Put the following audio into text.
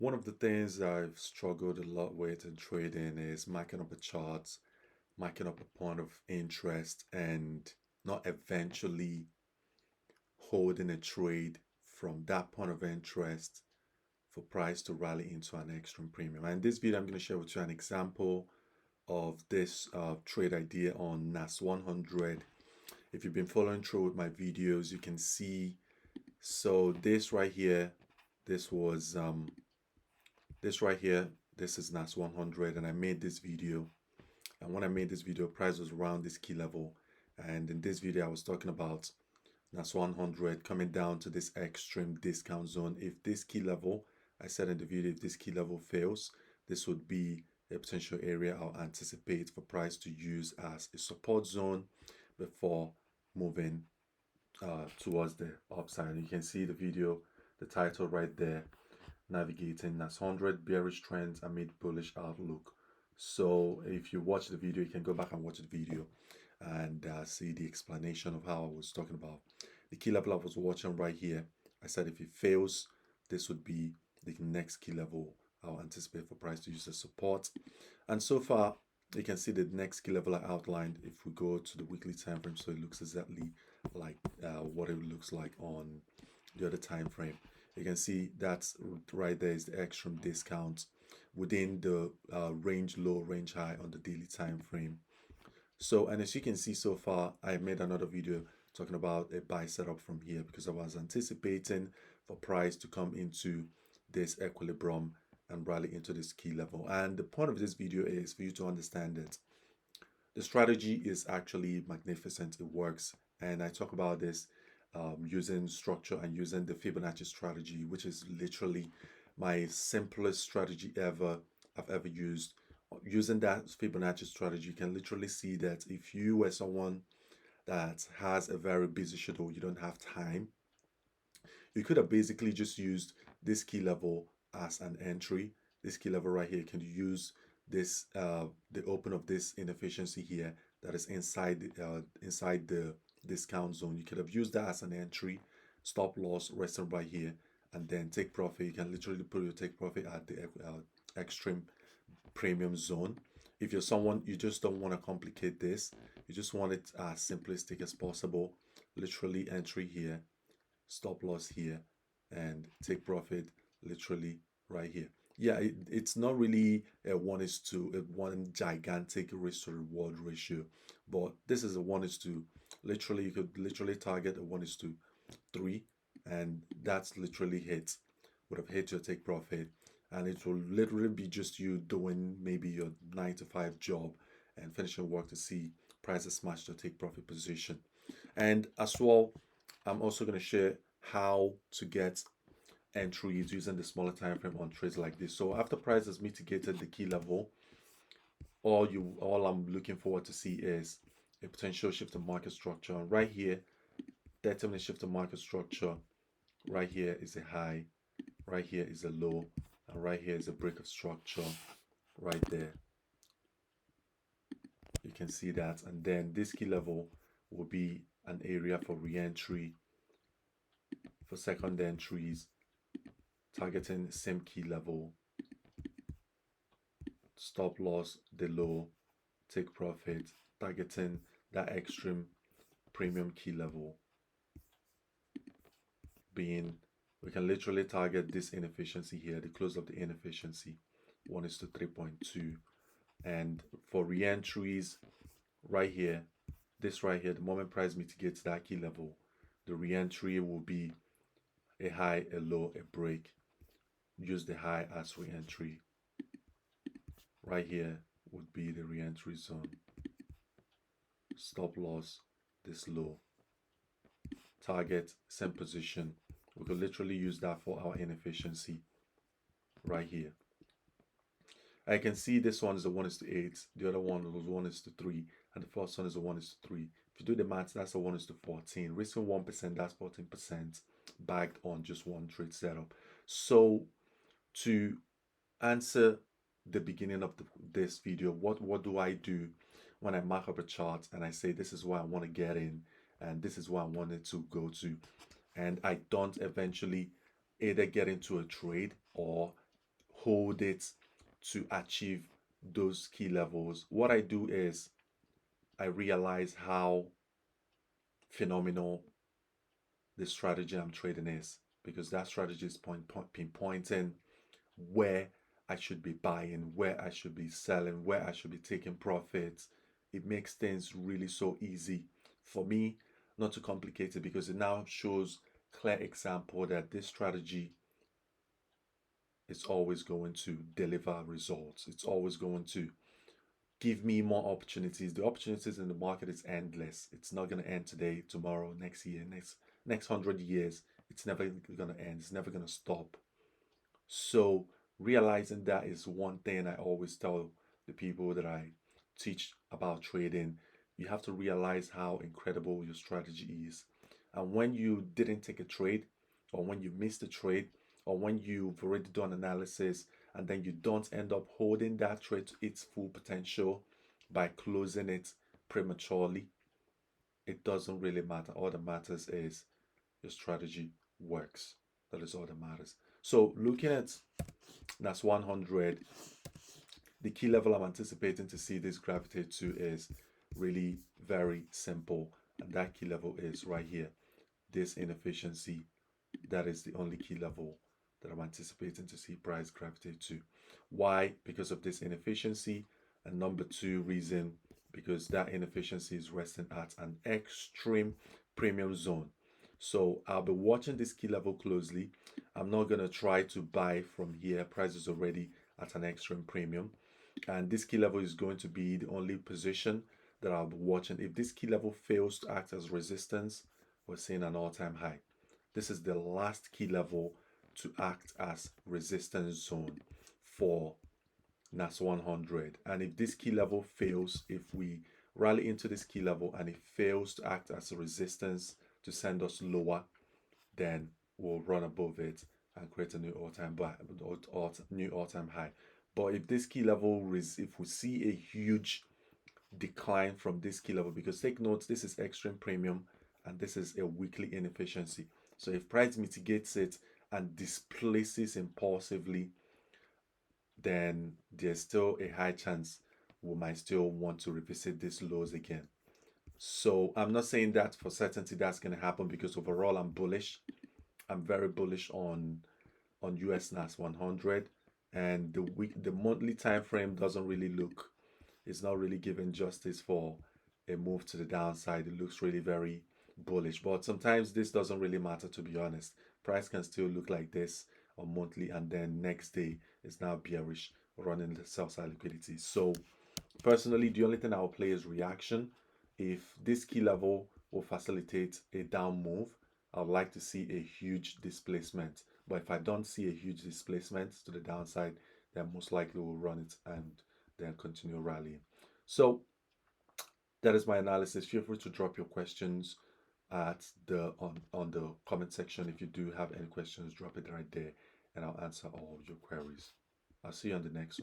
One of the things I've struggled a lot with in trading is marking up a chart, marking up a point of interest, and not eventually holding a trade from that point of interest for price to rally into an extreme premium. And in this video, I'm going to share with you an example of this trade idea on NAS 100. If you've been following through with my videos, you can see. So this right here, this was this right here, this is NAS 100, and I made this video. And when I made this video, price was around this key level. And in this video, I was talking about NAS 100 coming down to this extreme discount zone. If this key level, I said in the video, if this key level fails, this would be a potential area I'll anticipate for price to use as a support zone before moving towards the upside. You can see the video, the title right there, navigating NAS 100 bearish trends amid bullish outlook. So if you watch the video, you can go back and watch the video and see the explanation of how I was talking about the key level I was watching right here. I said if it fails, this would be the next key level I'll anticipate for price to use as support. And so far, you can see the next key level I outlined. If we go to the weekly time frame, so it looks exactly like what it looks like on the other time frame. You can see that's right there is the extreme discount within the range low, range high on the daily time frame. So, and as you can see so far, I made another video talking about a buy setup from here because I was anticipating for price to come into this equilibrium and rally into this key level. And the point of this video is for you to understand that the strategy is actually magnificent. It works. And I talk about this using structure and using the Fibonacci strategy, which is literally my simplest strategy I've ever used. Using that Fibonacci strategy, you can literally see that if you were someone that has a very busy schedule, you don't have time, you could have basically just used this key level as an entry. This key level right here, you can use this the open of this inefficiency here that is inside the discount zone. You could have used that as an entry, stop loss resting right here, and then take profit. You can literally put your take profit at the extreme premium zone. If you're someone you just don't want to complicate this, you just want it as simplistic as possible, literally entry here, stop loss here, and take profit literally right here. Yeah, it's not really a 1:2, a one gigantic risk to reward ratio, but this is a 1:2. Literally, you could literally target a 1:3, and that's literally hit, would have hit your take profit, and it will literally be just you doing maybe your 9 to 5 job and finishing work to see prices smash your take profit position. And as well, I'm also going to share how to get entries using the smaller time frame on trades like this. So after price has mitigated the key level, all I'm looking forward to see is a potential shift in market structure. And right here, 30-minute shift in market structure. Right here is a high, right here is a low, and right here is a break of structure right there. You can see that. And then this key level will be an area for re-entry, for second entries, targeting same key level, stop loss the low, take profit, targeting that extreme premium key level being, we can literally target this inefficiency here, the close of the inefficiency, 1:3.2. And for re-entries right here, this right here, the moment price mitigates that key level, the re-entry will be a high, a low, a break. Use the high as re-entry. Right here would be the re-entry zone. Stop loss this low. Target same position. We could literally use that for our inefficiency right here. I can see this one is a 1:8, the other one was 1:3, and the first one is a 1:3. If you do the math, that's a 1:14. Risking 1%, that's 14% backed on just one trade setup. So to answer the beginning of this video, what do I do when I mark up a chart and I say this is where I want to get in and this is where I wanted to go to, and I don't eventually either get into a trade or hold it to achieve those key levels. What I do is I realize how phenomenal the strategy I'm trading is, because that strategy is pinpointing where I should be buying, where I should be selling, where I should be taking profits. It makes things really so easy for me, not too complicated, because it now shows clear example that this strategy is always going to deliver results. It's always going to give me more opportunities. The opportunities in the market is endless. It's not going to end today, tomorrow, next year, next 100 years. It's never going to end. It's never going to stop. So realizing that is one thing I always tell the people that I teach about trading. You have to realize how incredible your strategy is. And when you didn't take a trade, or when you missed a trade, or when you've already done analysis and then you don't end up holding that trade to its full potential by closing it prematurely, it doesn't really matter. All that matters is your strategy works. That is all that matters. So looking at NAS 100, the key level I'm anticipating to see this gravitate to is really very simple. And that key level is right here. This inefficiency, that is the only key level that I'm anticipating to see price gravitate to. Why? Because of this inefficiency. And number two reason, because that inefficiency is resting at an extreme premium zone. So I'll be watching this key level closely. I'm not going to try to buy from here. Price is already at an extreme premium. And this key level is going to be the only position that I'll be watching. If this key level fails to act as resistance, we're seeing an all-time high. This is the last key level to act as resistance zone for NAS 100. And if this key level fails, if we rally into this key level and it fails to act as a resistance to send us lower, then we'll run above it and create a new all-time high. But if this key level if we see a huge decline from this key level, because take note, this is extreme premium and this is a weekly inefficiency. So if price mitigates it and displaces impulsively, then there's still a high chance we might still want to revisit these lows again. So I'm not saying that for certainty that's going to happen, because overall I'm bullish. I'm very bullish on US NAS 100, and the monthly time frame doesn't really look, it's not really giving justice for a move to the downside. It looks really very bullish, but sometimes this doesn't really matter, to be honest. Price can still look like this on monthly, and then next day it's now bearish, running the sell side liquidity. So personally, the only thing I'll play is reaction. If this key level will facilitate a down move, I'd like to see a huge displacement. But if I don't see a huge displacement to the downside, then most likely we'll run it and then continue rallying. So that is my analysis. Feel free to drop your questions at the on the comment section. If you do have any questions, drop it right there and I'll answer all your queries. I'll see you on the next one.